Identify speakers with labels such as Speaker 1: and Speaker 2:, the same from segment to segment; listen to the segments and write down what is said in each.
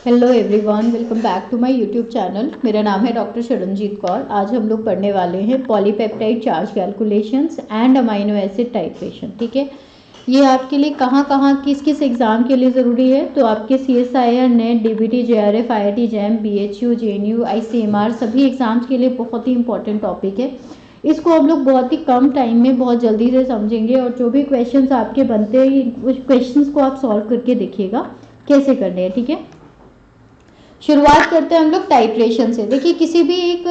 Speaker 1: Hello everyone, welcome back to my YouTube channel. मेरा नाम है डॉक्टर शरणजीत कौर। आज हम लोग पढ़ने वाले हैं polypeptide charge calculations and amino acid titration. ठीक है, ये आपके लिए कहाँ कहाँ किस किस एग्जाम के लिए ज़रूरी है, तो आपके CSIR, net, DBT, JRF, IIT, JAM, BHU, JNU, ICMR सभी एग्जाम्स के लिए बहुत ही इंपॉर्टेंट टॉपिक है। इसको हम लोग बहुत ही कम टाइम में बहुत जल्दी से समझेंगे और जो भी क्वेश्चंस आपके बनते हैं उस क्वेश्चंस को आप सॉल्व करके देखिएगा कैसे करने हैं। ठीक है, शुरुआत करते हैं हम लोग टाइट्रेशन से। देखिए, किसी भी एक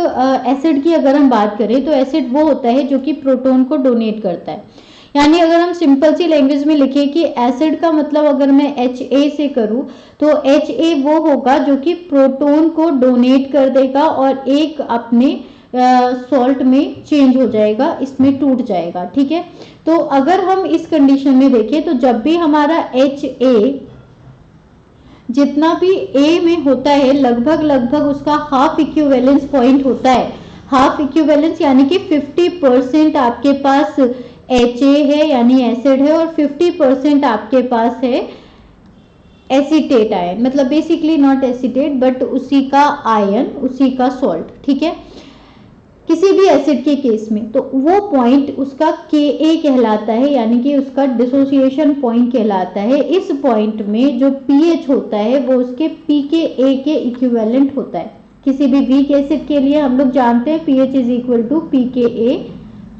Speaker 1: एसिड की अगर हम बात करें तो एसिड वो होता है जो कि प्रोटॉन को डोनेट करता है। यानी अगर हम सिंपल सी लैंग्वेज में लिखें कि एसिड का मतलब अगर मैं Ha से करूं तो Ha वो होगा जो कि प्रोटॉन को डोनेट कर देगा और एक अपने सॉल्ट में चेंज हो जाएगा, इसमें टूट जाएगा। ठीक है, तो अगर हम इस कंडीशन में देखें तो जब भी हमारा Ha जितना भी A में होता है लगभग उसका हाफ इक्विवेलेंस पॉइंट होता है। हाफ इक्विवेलेंस यानी कि 50% आपके पास Ha है यानी एसिड है और 50% आपके पास है एसीटेट आयन, मतलब बेसिकली नॉट एसीटेट बट उसी का आयन, उसी का सॉल्ट। ठीक है, किसी भी एसिड के केस में तो वो पॉइंट उसका Ka कहलाता है, यानी कि उसका डिसोसिएशन पॉइंट कहलाता है। इस पॉइंट में जो pH होता है वो उसके pKa के इक्विवेलेंट होता है। किसी भी वीक एसिड के लिए हम लोग जानते हैं pH is equal to pKa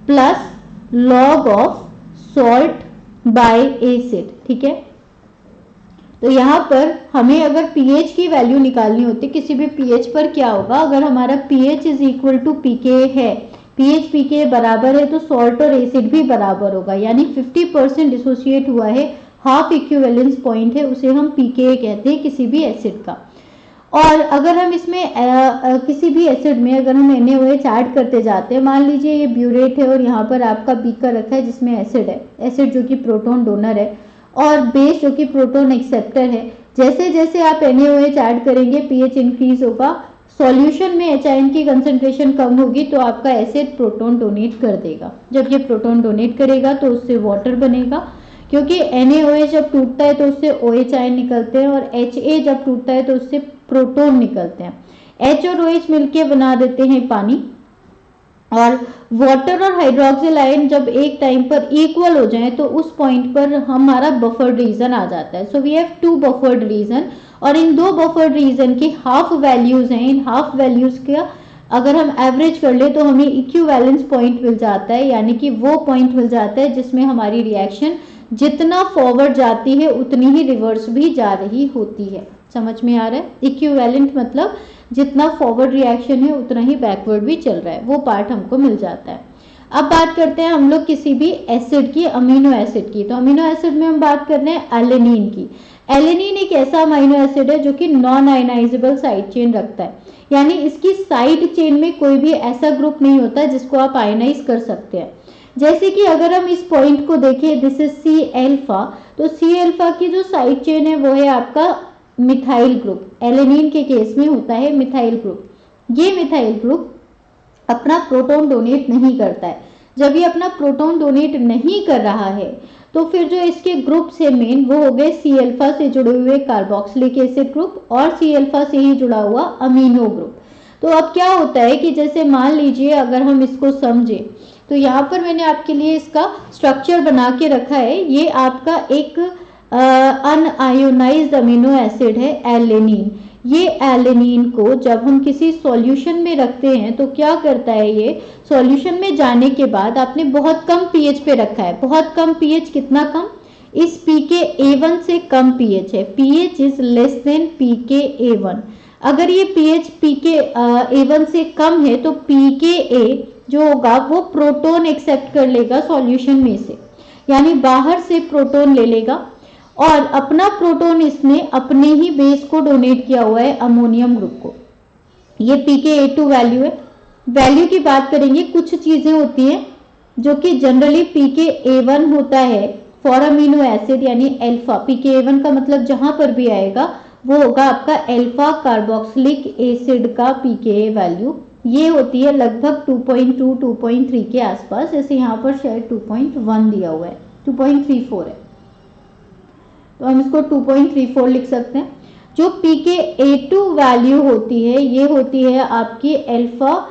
Speaker 1: plus log of salt by acid. ठीक है, तो यहाँ पर हमें अगर pH की वैल्यू निकालनी होती है किसी भी pH पर, क्या होगा अगर हमारा pH is equal to pKa है, pH pKa बराबर है तो सॉल्ट और एसिड भी बराबर होगा, यानी 50% डिसोसिएट हुआ है, हाफ इक्विवेलेंस पॉइंट है, उसे हम pKa कहते हैं किसी भी एसिड का। और अगर हम इसमें किसी भी एसिड में अगर हम NaOH ऐड करते जाते हैं, मान लीजिए ये ब्यूरेट है और यहाँ पर आपका बीकर रखा है जिसमें एसिड है, एसिड जो कि प्रोटॉन डोनर है और बेस जो कि प्रोटॉन एक्सेप्टर है। जैसे जैसे आप NaOH ऐड करेंगे pH इंक्रीज होगा, सॉल्यूशन में H की कंसंट्रेशन कम होगी तो आपका एसिड प्रोटॉन डोनेट कर देगा। जब ये प्रोटॉन डोनेट करेगा तो उससे वाटर बनेगा, क्योंकि NaOH जब टूटता है तो उससे OH आयन निकलते हैं और Ha जब टूटता है तो उससे प्रोटॉन निकलते हैं। H और OH मिलके बना देते हैं पानी, और वाटर और हाइड्रोक्सिल आयन जब एक टाइम पर इक्वल हो जाए तो उस पॉइंट पर हमारा बफर्ड रीजन आ जाता है। So we have two buffered region और इन दो बफर्ड रीजन की हाफ वैल्यूज हैं। इन हाफ वैल्यूज का अगर हम एवरेज कर ले तो हमें इक्विवेलेंस पॉइंट मिल जाता है, यानी कि वो पॉइंट मिल जाता है जिसमें हमारी रिएक्शन जितना फॉरवर्ड जाती है उतनी ही रिवर्स भी जा रही होती है। समझ में आ रहा है? इक्विवेलेंट मतलब जितना फॉरवर्ड रिएक्शन है उतना ही बैकवर्ड भी चल रहा है, वो पार्ट हमको मिल जाता है। अब बात करते हैं हम लोग किसी भी एसिड की, अमीनो एसिड की। तो अमीनो एसिड में हम बात कर रहे हैं एलेनिन की। एलेनिन एक ऐसा अमीनो एसिड है जो कि नॉन आयनाइजेबल साइड चेन रखता है, यानी इसकी साइड चेन में कोई भी ऐसा ग्रुप नहीं होता जिसको आप आयनाइज कर सकते हैं। जैसे कि अगर हम इस पॉइंट को देखें, दिस इज सी एल्फा, तो सी एल्फा की जो साइड चेन है वो है आपका मिथाइल ग्रुप। एलेनिन के केस में होता है मिथाइल ग्रुप। ये मिथाइल ग्रुप अपना प्रोटॉन डोनेट नहीं करता है। जब ये अपना प्रोटॉन डोनेट नहीं कर रहा है तो फिर जो इसके ग्रुप से मेन वो हो गए सी एल्फा से जुड़े हुए कार्बोक्सिलिक एसिड ग्रुप और सी एल्फा से ही जुड़ा हुआ अमीनो ग्रुप। तो अब क्या होता है कि जैसे मान लीजिए अगर हम इसको समझें तो यहाँ पर मैंने आपके लिए इसका स्ट्रक्चर बना के रखा है। ये आपका एक अनआयोनाइज्ड अमीनो एसिड है एलेनिन। ये एलेनिन को जब हम किसी सॉल्यूशन में रखते हैं तो क्या करता है, ये सॉल्यूशन में जाने के बाद आपने बहुत कम पीएच पे रखा है। बहुत कम पीएच, कितना कम? इस pKa1 से कम पीएच है, pH is less than pKa1। अगर ये pH pKa1 से कम है तो pKa जो होगा वो प्रोटॉन एक्सेप्ट कर लेगा सॉल्यूशन में से, यानी बाहर से प्रोटॉन ले लेगा और अपना प्रोटॉन इसने अपने ही बेस को डोनेट किया हुआ है अमोनियम ग्रुप को। ये pKa2 वैल्यू है। वैल्यू की बात करेंगे, कुछ चीजें होती हैं जो कि जनरली pKa1 होता है फॉर अमीनो एसिड, यानी अल्फा। pKa1 का मतलब जहां पर भी आएगा वो होगा आपका अल्फा कार्बोक्सिलिक एसिड का pKa वैल्यू। ये होती है लगभग 2.2 2.3 के आसपास, जैसे यहाँ पर शायद 2.1 दिया हुआ है, 2.34 है तो हम इसको 2.34 लिख सकते हैं। जो pKa2 वैल्यू होती है ये होती है आपकी अल्फा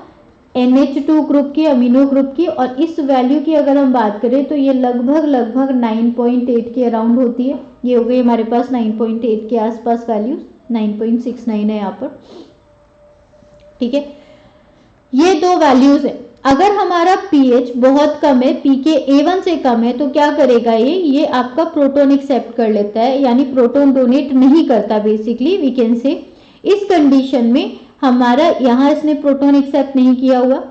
Speaker 1: NH2 ग्रुप की, अमीनो ग्रुप की, और इस वैल्यू की अगर हम बात करें तो ये लगभग 9.8 के अराउंड होती है। ये हो गई हमारे पास 9.8 के आसपास वैल्यू, 9.69 है यहाँ पर, ठीक है। ये दो वैल्यूज है। अगर हमारा pH बहुत कम है, pKa1 से कम है, तो क्या करेगा ये आपका प्रोटोन एक्सेप्ट कर लेता है, यानी प्रोटोन डोनेट नहीं करता बेसिकली वी कैन से। इस कंडीशन में हमारा यहाँ इसने प्रोटोन एक्सेप्ट नहीं किया हुआ,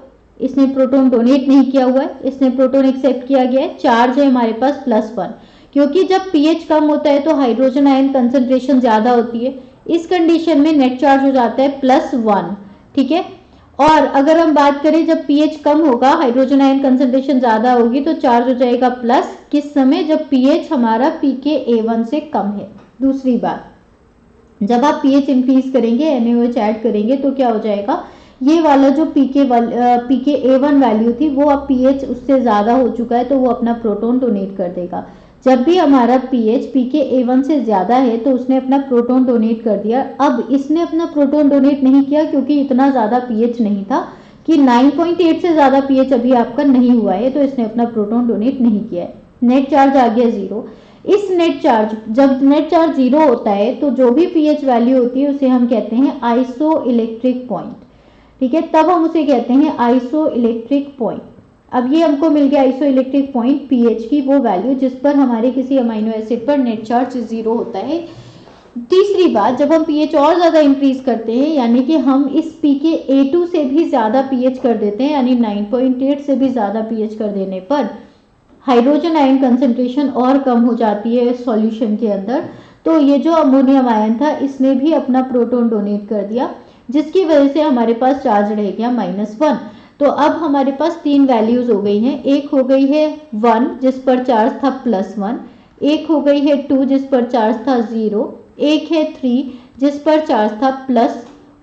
Speaker 1: इसने प्रोटोन डोनेट नहीं किया हुआ है, इसने प्रोटोन एक्सेप्ट किया गया है, चार्ज है हमारे पास +1, क्योंकि जब pH कम होता है तो हाइड्रोजन आयन कंसंट्रेशन ज्यादा होती है। इस कंडीशन में नेट चार्ज हो जाता है +1, ठीक है। और अगर हम बात करें जब pH कम होगा, हाइड्रोजन आयन कंसंट्रेशन ज्यादा होगी, तो चार्ज हो जाएगा प्लस, किस समय, जब pH हमारा pKa1 से कम है। दूसरी बात, जब आप pH इंक्रीज करेंगे, NaOH ऐड करेंगे, तो क्या हो जाएगा, ये वाला जो pKa1 वैल्यू थी वो अब pH उससे ज्यादा हो चुका है, तो वो अपना प्रोटोन डोनेट कर देगा। जब भी हमारा pH pKa1 से ज्यादा है तो उसने अपना प्रोटोन डोनेट कर दिया। अब इसने अपना प्रोटोन डोनेट नहीं किया क्योंकि इतना ज्यादा pH नहीं था कि 9.8 से ज्यादा pH अभी आपका नहीं हुआ है, तो इसने अपना प्रोटोन डोनेट नहीं किया है। नेट चार्ज आ गया 0। इस नेट चार्ज, जब नेट चार्ज 0 होता है तो जो भी pH वैल्यू होती है उसे हम कहते हैं आइसो इलेक्ट्रिक पॉइंट, ठीक है। तब हम उसे कहते हैं आइसो इलेक्ट्रिक पॉइंट। अब ये हमको मिल गया आइसो इलेक्ट्रिक पॉइंट pH की वो वैल्यू जिस पर हमारे किसी अमीनो एसिड पर नेट चार्ज 0 होता है। तीसरी बात, जब हम pH और ज्यादा इंक्रीज करते हैं, यानी कि हम इस pKa2 से भी ज्यादा pH कर देते हैं, यानी 9.8 से भी ज्यादा pH कर देने पर हाइड्रोजन आयन कंसंट्रेशन और कम हो जाती है सॉल्यूशन के अंदर। तो ये जो अमोनियम आयन था इसने भी अपना प्रोटोन डोनेट कर दिया, जिसकी वजह से हमारे पास चार्ज रह गया -1। तो अब हमारे पास तीन वैल्यूज हो गई हैं। एक हो गई है 1 जिस पर चार्ज था +1, एक हो गई है 2 जिस पर चार्ज था 0, एक है 3 जिस पर चार्ज था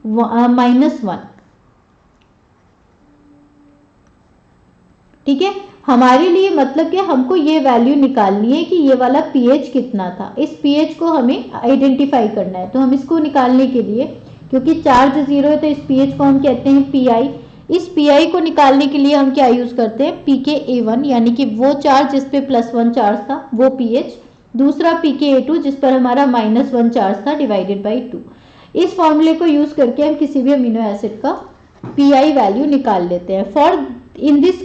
Speaker 1: -1, ठीक है। हमारे लिए मतलब कि हमको ये वैल्यू निकालनी है कि ये वाला pH कितना था। इस pH को हमें आइडेंटिफाई करना है, तो हम इसको निकालने के लिए, क्योंकि चार्ज 0 है तो इस pH को हम कहते हैं PI। इस PI को निकालने के लिए हम क्या यूज करते हैं, pKa1 यानी कि वो चार्ज जिस पे +1 चार्ज था वो pH, दूसरा pKa2 जिस पर हमारा -1 चार्ज था डिवाइडेड बाई 2। इस फॉर्मूले को यूज करके हम किसी भी अमीनो एसिड का PI वैल्यू निकाल लेते हैं। फॉर इन दिस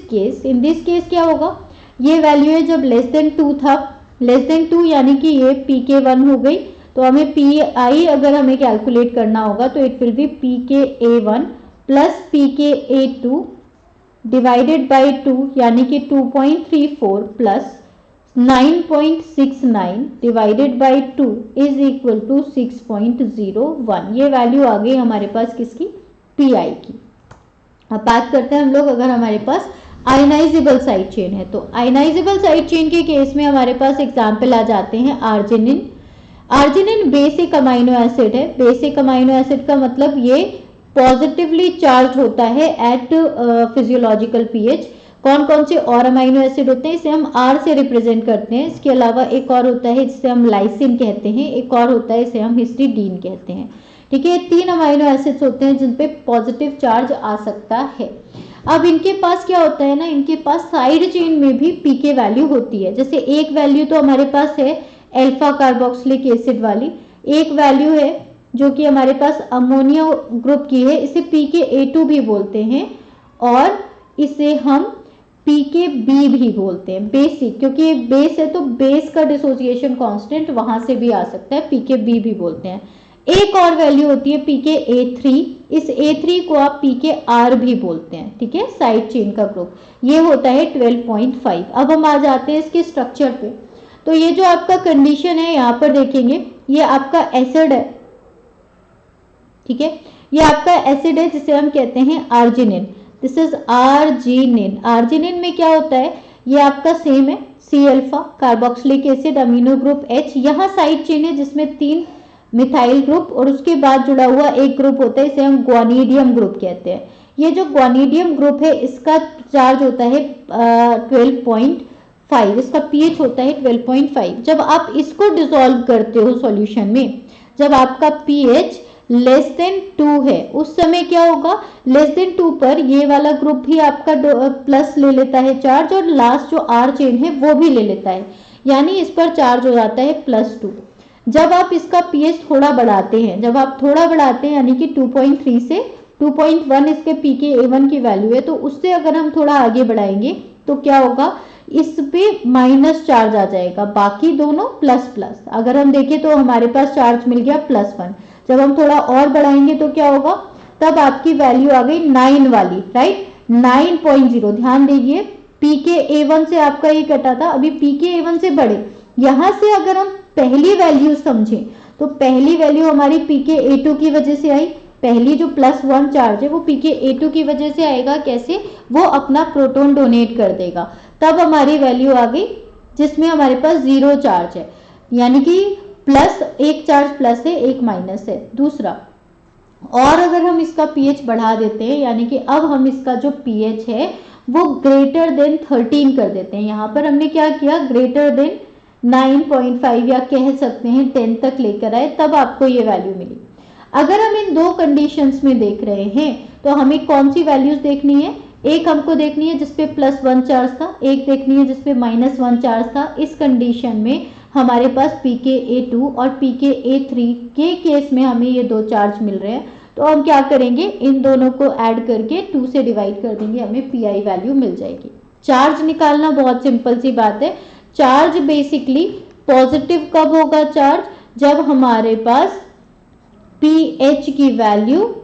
Speaker 1: केस क्या होगा, ये वैल्यू है जब <2 था, <2 यानी कि ये pK1 हो गई, तो हमें PI अगर हमें कैलकुलेट करना होगा तो it will be pKa1 plus pKa2 divided by 2, यानी कि 2.34 plus 9.69 divided by 2 is equal to 6.01। ये वैल्यू आ गई हमारे पास किसकी, PI की। अब बात करते हैं हम लोग, अगर हमारे पास आयनाइजेबल साइड चेन है, तो आयनाइजेबल साइड चेन के केस में हमारे पास एग्जाम्पल आ जाते हैं arginine. Arginine basic amino acid है। बेसिक अमाइनो एसिड का मतलब ये पॉजिटिवली चार्ज होता है एट फिजियोलॉजिकल pH। कौन कौन से और अमाइनो एसिड होते हैं, इसे हम R से रिप्रेजेंट करते हैं। इसके अलावा एक और होता है जिसे हम लाइसिन कहते हैं, एक और होता है इसे हम हिस्टिडीन कहते हैं, ठीक है। 3 अमाइनो एसिड्स होते हैं जिन पे पॉजिटिव चार्ज आ सकता है। अब इनके पास क्या होता है ना, इनके पास साइड चेन में भी pK वैल्यू होती है। जैसे एक वैल्यू तो हमारे पास है अल्फा कार्बोक्सिलिक एसिड वाली, एक वैल्यू है जो कि हमारे पास अमोनिया ग्रुप की है, इसे pKa2 भी बोलते हैं, और इसे हम pKb भी बोलते हैं। बेसिक, क्योंकि बेस है तो बेस का डिसोसिएशन कांस्टेंट वहां से भी आ सकता है, pKb भी बोलते हैं। एक और वैल्यू होती है pKa3, इस A3 को आप pKr भी बोलते हैं, ठीक है, साइड चेन का ग्रुप। ये होता है 12.5। अब हम आ जाते हैं इसके स्ट्रक्चर पे। तो ये जो आपका कंडीशन है यहाँ पर देखेंगे, ये आपका एसिड है, ठीक है, ये आपका एसिड है जिसे हम कहते हैं arginine. This is arginine. Arginine में क्या होता है, ये आपका सेम है, C alpha carboxylic acid amino group H। यहाँ साइड चेन है जिसमें 3 मिथाइल ग्रुप और उसके बाद जुड़ा हुआ एक ग्रुप होता है, इसे हम ग्वानिडियम ग्रुप कहते हैं। ये जो ग्वानिडियम ग्रुप है इसका चार्ज होता है 12.5, इसका pH होता है 12.5। जब आप इसको डिसॉल्व करते हो सॉल्यूशन में जब आपका pH लेस देन 2 है उस समय क्या होगा, लेस देन 2 पर ये वाला ग्रुप भी आपका प्लस ले लेता है चार्ज और लास्ट जो R चेन है वो भी ले लेता है, यानी इस पर चार्ज हो जाता है +2। जब आप इसका pH थोड़ा बढ़ाते हैं, जब आप थोड़ा बढ़ाते हैं यानी कि 2.3 से 2.1 इसके pKa1 की वैल्यू है, तो उससे अगर हम थोड़ा आगे बढ़ाएंगे तो क्या होगा, इस पे माइनस चार्ज आ जाएगा, बाकी दोनों प्लस प्लस। अगर हम देखें तो हमारे पास चार्ज मिल गया +1। जब हम थोड़ा और बढ़ाएंगे तो क्या होगा, तब आपकी वैल्यू आ गई 9 वाली, राइट, 9.0। ध्यान दीजिए pKa1 से आपका ये कटा था, अभी pKa1 से बढ़े। यहां से अगर हम पहली वैल्यू समझें तो पहली वैल्यू हमारी pKa2 की वजह से आई, पहली जो +1 चार्ज है वो pKa2 की वजह से आएगा। कैसे, वो अपना प्रोटॉन डोनेट कर देगा, तब हमारी वैल्यू आ गई जिसमें हमारे पास 0 चार्ज है, यानी कि एक चार्ज प्लस है एक माइनस है। दूसरा, और अगर हम इसका pH बढ़ा देते हैं, यानी कि अब हम इसका जो pH है वो ग्रेटर देन 13 कर देते हैं। यहाँ पर हमने क्या किया, ग्रेटर देन 9.5 या कह सकते हैं 10 तक लेकर आए, तब आपको ये वैल्यू मिली। अगर हम इन दो कंडीशंस में देख रहे हैं तो हमें कौन सी वैल्यूज देखनी है, एक हमको देखनी है जिसपे +1 चार्ज था, एक देखनी है जिसपे -1 चार्ज था। इस कंडीशन में हमारे पास pKa2 और pKa3 के केस में हमें ये 2 चार्ज मिल रहे हैं, तो हम क्या करेंगे, इन दोनों को ऐड करके 2 से डिवाइड कर देंगे, हमें pi वैल्यू मिल जाएगी। चार्ज निकालना बहुत सिंपल सी बात है। चार्ज बेसिकली पॉजिटिव कब होगा, चार्ज जब हमारे पास pH की वैल्यू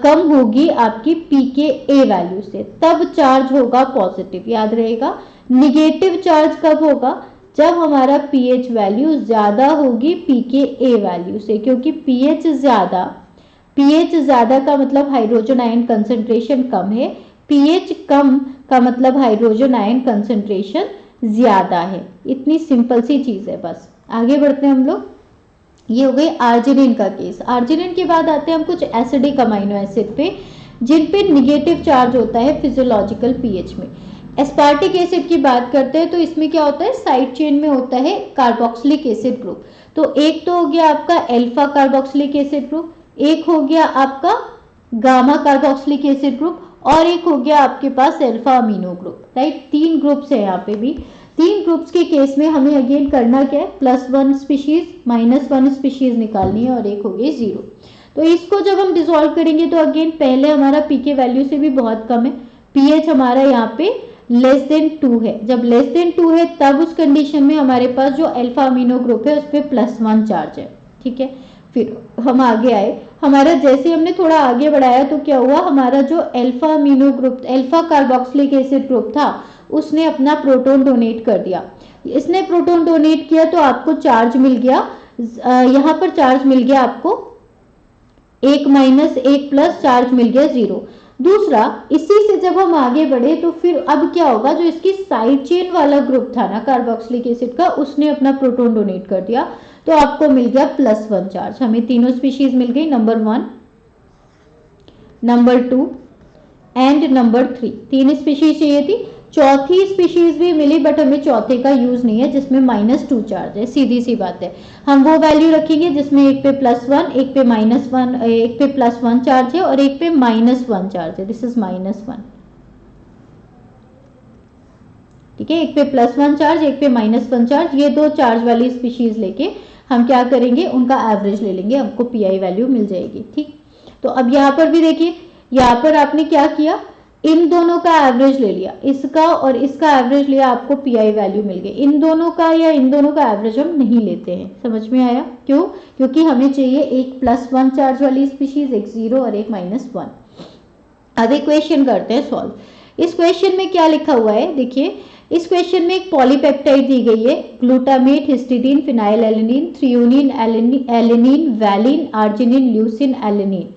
Speaker 1: कम होगी आपकी pKa वैल्यू से, तब चार्ज होगा पॉजिटिव, याद रहेगा। निगेटिव चार्ज कब होगा, जब हमारा pH वैल्यू ज्यादा होगी pKa वैल्यू से, क्योंकि pH ज्यादा का मतलब हाइड्रोजन आयन कंसंट्रेशन कम है, pH कम का मतलब हाइड्रोजन आयन कंसंट्रेशन ज्यादा है। इतनी सिंपल सी चीज है, बस आगे बढ़ते हैं हम लोग। ये हो गई आर्जिनिन का केस। आर्जिनिन के बाद आते हैं हम कुछ एसिडिक अमीनो एसिड पे, जिन पे निगेटिव चार्ज होता है फिजियोलॉजिकल पीएच में। एस्पार्टिक एसिड की बात करते हैं तो इसमें क्या होता है, साइड चेन में होता है कार्बोक्सिलिक एसिड ग्रुप। तो एक तो हो गया आपका अल्फा कार्बोक्सिलिक एसिड ग्रुप, एक हो गया आपका गामा कार्बोक्सिलिक एसिड ग्रुप, और एक हो गया आपके पास alpha amino group, right. 3 groups है यहाँ पे भी। 3 ग्रुप्स के केस में हमें अगेन करना क्या है, +1 स्पीशीज -1 स्पीशीज निकालनी है, और एक हो गई 0। तो इसको जब हम डिसॉल्व करेंगे तो अगेन पहले हमारा पीके वैल्यू से भी बहुत कम है, पीएच हमारा यहाँ पे लेस देन 2 है। जब लेस देन 2 है तब उस कंडीशन में हमारे पास जो अल्फा अमीनो ग्रुप है उस पर +1 चार्ज है, ठीक है। फिर हम आगे आए, हमारा जैसे हमने थोड़ा आगे बढ़ाया तो क्या हुआ, हमारा जो alpha amino group, alpha carboxylic acid group था, उसने अपना प्रोटॉन डोनेट कर दिया। इसने प्रोटॉन डोनेट किया तो आपको चार्ज मिल गया, यहाँ पर चार्ज मिल गया आपको 1 - 1 प्लस चार्ज मिल गया 0। दूसरा, इसी से जब हम आगे बढ़े तो फिर अब क्या होगा, जो इसकी साइड चेन वाला ग्रुप था ना कार्बोक्सिलिक एसिड का, उसने अपना प्रोटॉन डोनेट कर दिया, तो आपको मिल गया +1 चार्ज। हमें तीनों स्पीशीज मिल गई, number 1, number 2 and number 3। 3 species चाहिए थी, चौथी स्पीशीज भी मिली बट हमें चौथे का यूज नहीं है जिसमें -2 चार्ज है। सीधी सी बात है, हम वो वैल्यू रखेंगे जिसमें एक पे +1, एक पे -1, एक पे +1 चार्ज है और एक पे -1 चार्ज है। दिस इज -1, ठीक है। एक पे +1 चार्ज, एक पे -1 चार्ज, ये 2 चार्ज वाली स्पीशीज लेके हम क्या करेंगे, उनका एवरेज ले लेंगे, हमको पीआई वैल्यू मिल जाएगी, ठीक। तो अब यहाँ पर भी देखिए, यहाँ पर आपने क्या किया, इन दोनों का एवरेज ले लिया, इसका और इसका एवरेज लिया, आपको पीआई वैल्यू मिल गई। इन दोनों का या इन दोनों का एवरेज हम नहीं लेते हैं, समझ में आया क्यों, क्योंकि हमें चाहिए एक +1 चार्ज वाली स्पीशीज, एक 0 और एक -1। अब एक क्वेश्चन करते हैं सॉल्व। इस क्वेश्चन में क्या लिखा हुआ है, देखिए इस क्वेश्चन में एक पॉलीपेप्टाइड दी गई है, glutamate, histidine, phenylalanine, threonine, alanine, valine, arginine, leucine, alanine.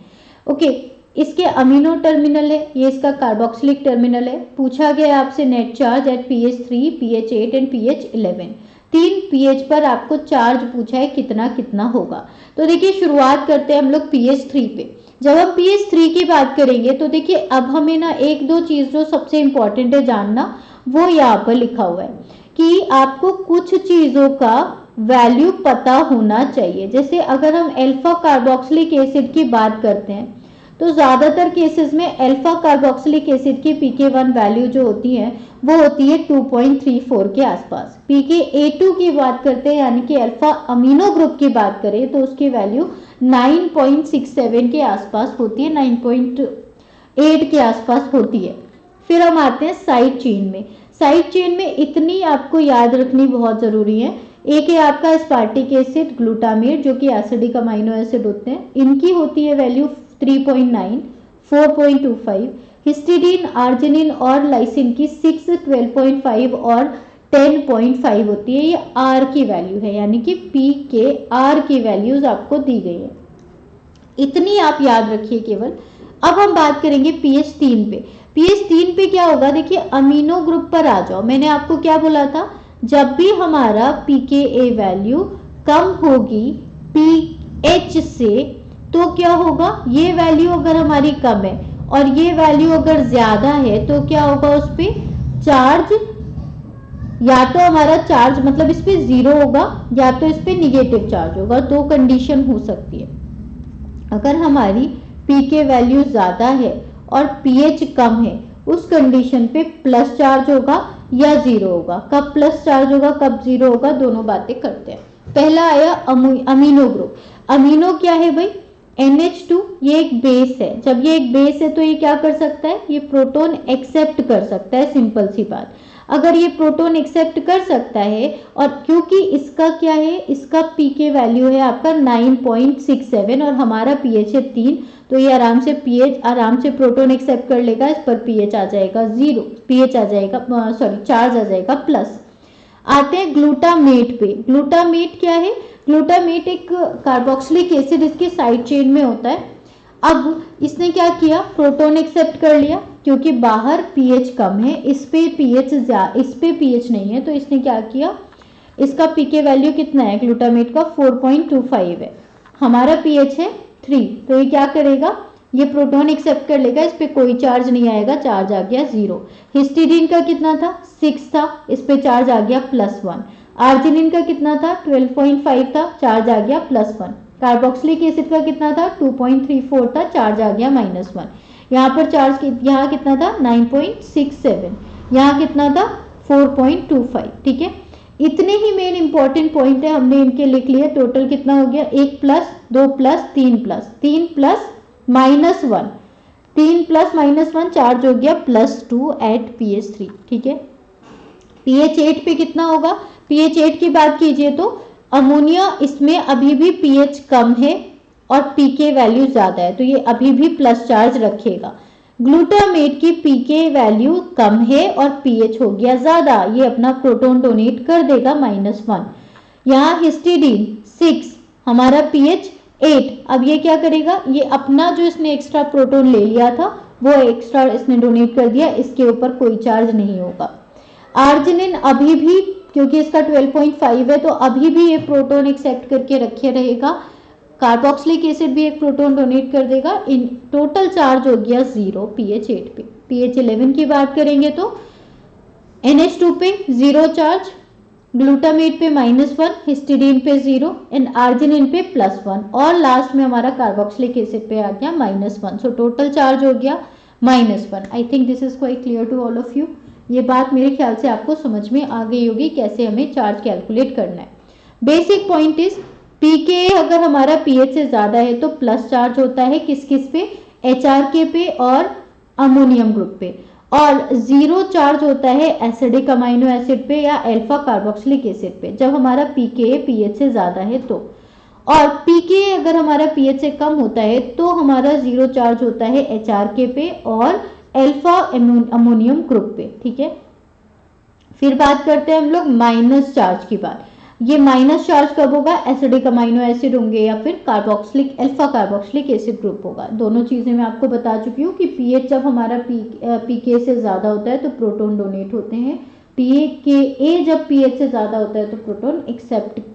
Speaker 1: Okay, इसके अमीनो टर्मिनल है, ये इसका कार्बोक्सिलिक टर्मिनल है। पूछा गया आपसे net charge at pH 3, pH 8 and pH 11। 3 pH पर आपको चार्ज पूछा है, कितना कितना होगा। तो देखिए शुरुआत करते हैं हम लोग pH 3 पे। जब हम pH 3 की बात करेंगे तो देखिए अब हमें ना एक दो चीज जो सबसे इंपॉर्टेंट है जानना, वो यहाँ पर लिखा हुआ है कि आपको कुछ चीजों का वैल्यू पता होना चाहिए। जैसे अगर हम अल्फा कार्बोक्सिलिक एसिड की बात करते हैं तो ज़्यादातर केसेस में अल्फा कार्बोक्सिलिक एसिड की pK1 वैल्यू जो होती है वो होती है 2.34 के आसपास। pKa2 की बात करते हैं यानी कि अल्फा अमीनो ग्रुप की बात करें तो उसकी वैल्यू 9.67 के आसपास होती है, 9.8 के आसपास होती है। फिर हम आते हैं साइड चेन में। साइड चेन में इतनी आपको याद रखनी बहुत ज़रूरी है। एक है आपका एस्पार्टिक एसिड, ग्लूटामेट जो कि एसिडिक अमाइनो एसिड होते हैं, इनकी होती है वैल्यू 3.9, 4.25। हिस्टिडीन, आर्जिनिन और लाइसिन की 6, 12.5 और 10.5 होती है। ये आर की वैल्यू है यानी कि पी के आर की वैल्यूज आपको दी गई है, इतनी आप याद रखिए केवल। अब हम बात करेंगे पीएच 3 पे। पीएच 3 पे क्या होगा, देखिए अमीनो ग्रुप पर आ जाओ। मैंने आपको क्या बोला था, जब भी हमारा पीकेए वैल्यू कम होगी पीएच से तो क्या होगा, ये वैल्यू अगर हमारी कम है और ये वैल्यू अगर ज्यादा है तो क्या होगा, उस पर चार्ज, या तो हमारा चार्ज मतलब इस पे जीरो होगा या तो इस पे निगेटिव चार्ज होगा। दो कंडीशन हो सकती है। अगर हमारी पीके वैल्यू ज्यादा है और पीएच कम है उस कंडीशन पे प्लस चार्ज होगा या जीरो होगा। कब प्लस चार्ज होगा कब जीरो होगा, दोनों बातें करते हैं। पहला आया अमीनो ग्रुप। अमीनो क्या है भाई, NH2, ये एक बेस है। जब ये एक बेस है तो ये क्या कर सकता है, ये प्रोटोन एक्सेप्ट कर सकता है, सिंपल सी बात। अगर ये प्रोटोन एक्सेप्ट कर सकता है और क्योंकि इसका क्या है, इसका पीके वैल्यू है आपका 9.67 और हमारा पीएच है 3, तो ये आराम से पीएच, आराम से प्रोटोन एक्सेप्ट कर लेगा, इस पर पीएच आ जाएगा जीरो, पीएच आ जाएगा सॉरी चार्ज आ जाएगा प्लस। आते हैं ग्लूटामेट पे। ग्लूटामेट क्या है, ग्लूटामेट एक कार्बोक्सिलिक एसिड इसके साइड चेन में होता है। अब इसने क्या किया, प्रोटोन एक्सेप्ट कर लिया क्योंकि बाहर पीएच कम है, इस पे पीएच नहीं है, तो इसने क्या किया, इसका पीके वैल्यू कितना है ग्लूटामेट का 4.25 है, हमारा पीएच है 3, तो ये क्या करेगा, ये प्रोटोन एक्सेप्ट कर लेगा, इस पे कोई चार्ज नहीं आएगा, चार्ज आ गया जीरो। हिस्टिडीन का कितना था 6 था, इस पे चार्ज आ गया +1। आर्जिनिन का कितना था 12.5 था, चार्ज आ गया +1। कार्बोक्सिलिक एसिड का कितना था 2.34 था, चार्ज आ गया -1। यहाँ पर चार्ज यहाँ कितना था 9.67, यहाँ कितना था 4.25। ठीक है, इतने ही मेन इंपॉर्टेंट पॉइंट है, हमने इनके लिख लिए। टोटल कितना हो गया, 1 plus 2 plus 3 plus 3 plus -1, 3 plus -1 charge हो गया +2 एट पीएच 3। ठीक है, पीएच 8 पे कितना होगा, पीएच 8 की बात कीजिए तो अमोनिया, इसमें अभी भी पीएच कम है और पीके वैल्यू ज्यादा है तो ये अभी भी प्लस चार्ज रखेगा। ग्लूटामेट की पीके वैल्यू कम है और पीएच हो गया ज्यादा, ये अपना प्रोटोन डोनेट कर देगा -1। यहाँ हिस्टिडीन 6, हमारा पीएच 8, अब ये क्या करेगा, ये अपना जो इसने एक्स्ट्रा प्रोटोन ले लिया था वो एक्स्ट्रा इसने डोनेट कर दिया, इसके ऊपर कोई चार्ज नहीं होगा। आर्जिनिन अभी भी क्योंकि इसका 12.5 है तो अभी भी ये प्रोटोन एक्सेप्ट करके रखे रहेगा। कार्बोक्सिलिक एसिड भी एक प्रोटोन डोनेट कर देगा, इन टोटल चार्ज हो गया 0 पीएच 8 पे। पीएच 11 की बात करेंगे तो NH2 पे 0 चार्ज, ग्लूटामेट पे -1, हिस्टिडीन पे 0 एंड आर्जिनिन पे +1 और लास्ट में हमारा कार्बोक्सिलिक एसिड पे आ गया -1। सो टोटल चार्ज हो गया -1। I think this is quite clear to all of you. ये बात मेरे ख्याल से आपको समझ में आ गई होगी कैसे हमें चार्ज कैलकुलेट करना है। बेसिक पॉइंट इज पीके अगर हमारा पीएच से ज्यादा है तो प्लस चार्ज होता है किस किस पे, HRK पे और अमोनियम ग्रुप पे, और जीरो चार्ज होता है एसिडिक अमाइनो एसिड पे या अल्फा कार्बोक्सिलिक एसिड पे जब हमारा पीके पीएच से ज्यादा है तो। और पीके अगर हमारा पीएच से कम होता है तो हमारा जीरो चार्ज होता है HRK पे और अल्फा अमोनियम ग्रुप पे। ठीक है, फिर बात करते हैं हम लोग माइनस चार्ज की बात। ये माइनस चार्ज कब होगा, एसिडिक अमाइनो एसिड होंगे या फिर carboxylic alpha carboxylic acid group होगा। दोनों चीजें मैं आपको बता चुकी हूँ कि पीएच जब हमारा पीके से ज्यादा होता है तो प्रोटोन डोनेट होते हैं, पीके जब पीएच से ज्यादा होता है तो प्रोटोन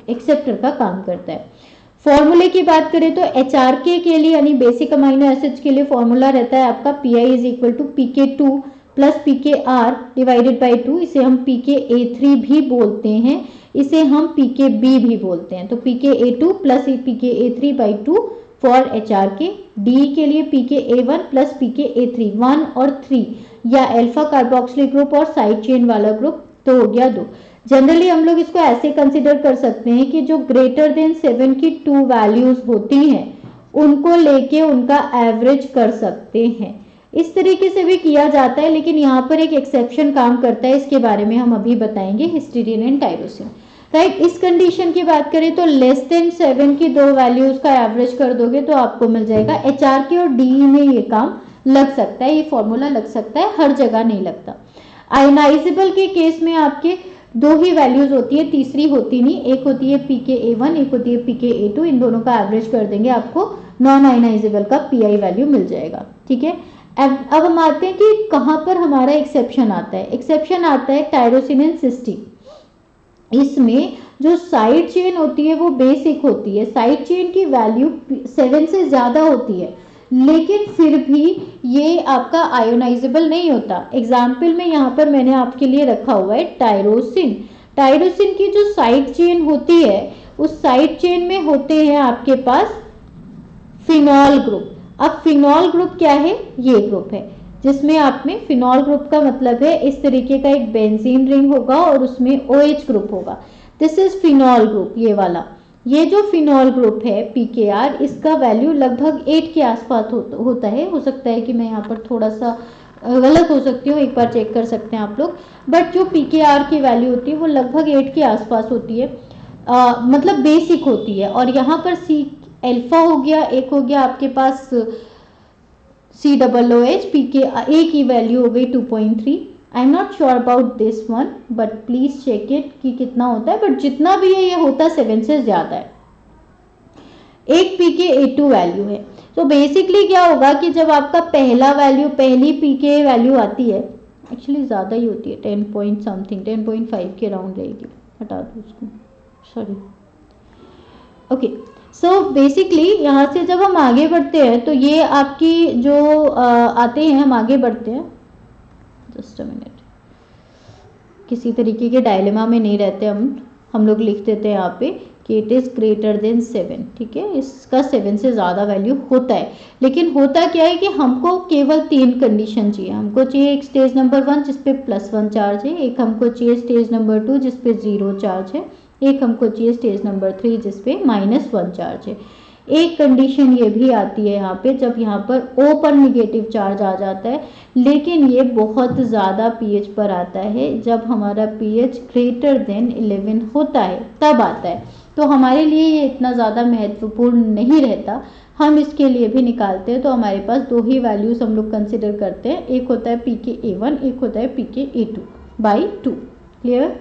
Speaker 1: एक्सेप्टर का काम करता है। फॉर्मूले की बात करें तो HRK के लिए यानी बेसिक अमाइनो एसिड्स के लिए फॉर्मूला रहता है आपका PI = PK2 + PKr/2, इसे हम PKA3 भी बोलते हैं इसे हम pKb भी बोलते हैं। तो pKa2 plus pKa3/2 for HR के, D के लिए pKa1 प्लस pKa3 1 और 3 या अल्फा कार्बोक्सिलिक ग्रुप और साइड चेन वाला ग्रुप, तो हो गया 2। जनरली हम लोग इसको ऐसे कंसिडर कर सकते हैं कि जो ग्रेटर देन 7 की 2 वैल्यूज होती हैं उनको लेके उनका एवरेज कर सकते हैं। इस तरीके से भी किया जाता है, लेकिन यहाँ पर एक एक्सेप्शन काम करता है, इसके बारे में हम अभी बताएंगे, हिस्टीडीन एंड टायरोसिन। राइट, इस कंडीशन की बात करें तो लेस देन 7 की 2 वैल्यूज का एवरेज कर दोगे तो आपको मिल जाएगा। HRK और DE में ये काम लग सकता है, ये फॉर्मूला लग सकता है, हर जगह नहीं लगता। आयनाइजेबल के केस में आपके 2 ही वैल्यूज होती है, तीसरी होती नहीं, एक होती है pKa1, एक होती है pKa2, इन दोनों का एवरेज कर देंगे, आपको नॉन आयनाइजेबल का PI वैल्यू मिल जाएगा। ठीक है, अब हम आते हैं कि कहाँ पर हमारा एक्सेप्शन आता है। एक्सेप्शन आता है टायरोसिन एंड सिस्टीन। इसमें जो साइड चेन होती है वो बेसिक होती है, साइड चेन की वैल्यू 7 से ज्यादा होती है, लेकिन फिर भी ये आपका आयोनाइजेबल नहीं होता। एग्जाम्पल में यहाँ पर मैंने आपके लिए रखा हुआ है टायरोसिन। टायरोसिन की जो साइड चेन होती है उस साइड चेन में होते हैं आपके पास फिनॉल ग्रुप। अब फिनॉल ग्रुप क्या है? ये ग्रुप है जिसमें आप में फिनॉल ग्रुप का मतलब है इस तरीके का एक बेंजीन रिंग होगा और उसमें OH ग्रुप होगा। दिस इज फिनॉल ग्रुप, ये वाला। ये जो फिनॉल ग्रुप है PKR, इसका वैल्यू लगभग 8 के आसपास होता है। हो सकता है कि मैं यहाँ पर थोड़ा सा गलत हो सकती हूँ, एक बार चेक कर सकते हैं आप लोग, बट जो PKR की वैल्यू होती है वो लगभग 8 के आसपास होती है, मतलब बेसिक होती है। और यहाँ पर C अल्फा हो गया, एक हो गया आपके पास COOH, PKA की वैल्यू हो गई 2.3। I am not sure about this one, but please check it कि कितना होता है, बट जितना भी है ये होता 7 से ज्यादा है। एक pKa2 वैल्यू है। तो बेसिकली क्या होगा कि जब आपका पहला वैल्यू, पहली pK वैल्यू आती है, एक्चुअली ज्यादा ही होती है, 10 पॉइंट समथिंग, 10.5 के अराउंड रहेगी, हटा दो उसको, सॉरी। ओके, सो बेसिकली यहाँ से जब हम आगे बढ़ते हैं तो ये आपकी जो आते हैं, हम आगे बढ़ते हैं, जस्ट अ मिनट, किसी तरीके के डायलेमा में नहीं रहते हम लोग लिख देते हैं यहाँ पे कि इट इज ग्रेटर देन 7। ठीक है, इसका 7 से ज़्यादा वैल्यू होता है, लेकिन होता क्या है कि हमको केवल 3 कंडीशन चाहिए। हमको चाहिए एक स्टेज नंबर 1 जिसपे +1 चार्ज है, एक हमको चाहिए स्टेज नंबर 2 जिसपे 0 चार्ज है, एक हमको चाहिए स्टेज नंबर 3 जिसपे -1 चार्ज है। एक कंडीशन ये भी आती है यहाँ पे जब यहाँ पर O पर निगेटिव चार्ज आ जाता है, लेकिन ये बहुत ज़्यादा pH पर आता है, जब हमारा pH ग्रेटर देन 11 होता है तब आता है। तो हमारे लिए ये इतना ज़्यादा महत्वपूर्ण नहीं रहता, हम इसके लिए भी निकालते हैं। तो हमारे पास 2 ही वैल्यूज हम लोग कंसिडर करते हैं, एक होता है pKa1, एक होता है pKa2/2। Clear?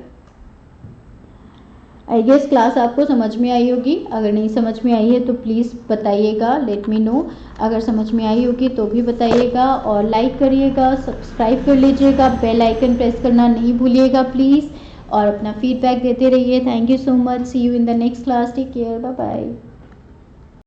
Speaker 1: I guess class आपको समझ में आई होगी। अगर नहीं समझ में आई है तो प्लीज़ बताइएगा, लेट मी नो। अगर समझ में आई होगी तो भी बताइएगा, और लाइक करिएगा, सब्सक्राइब कर लीजिएगा, बेल आइकन प्रेस करना नहीं भूलिएगा प्लीज़, और अपना फीडबैक देते रहिए। Thank you so much, see you in the next class, take care, bye bye.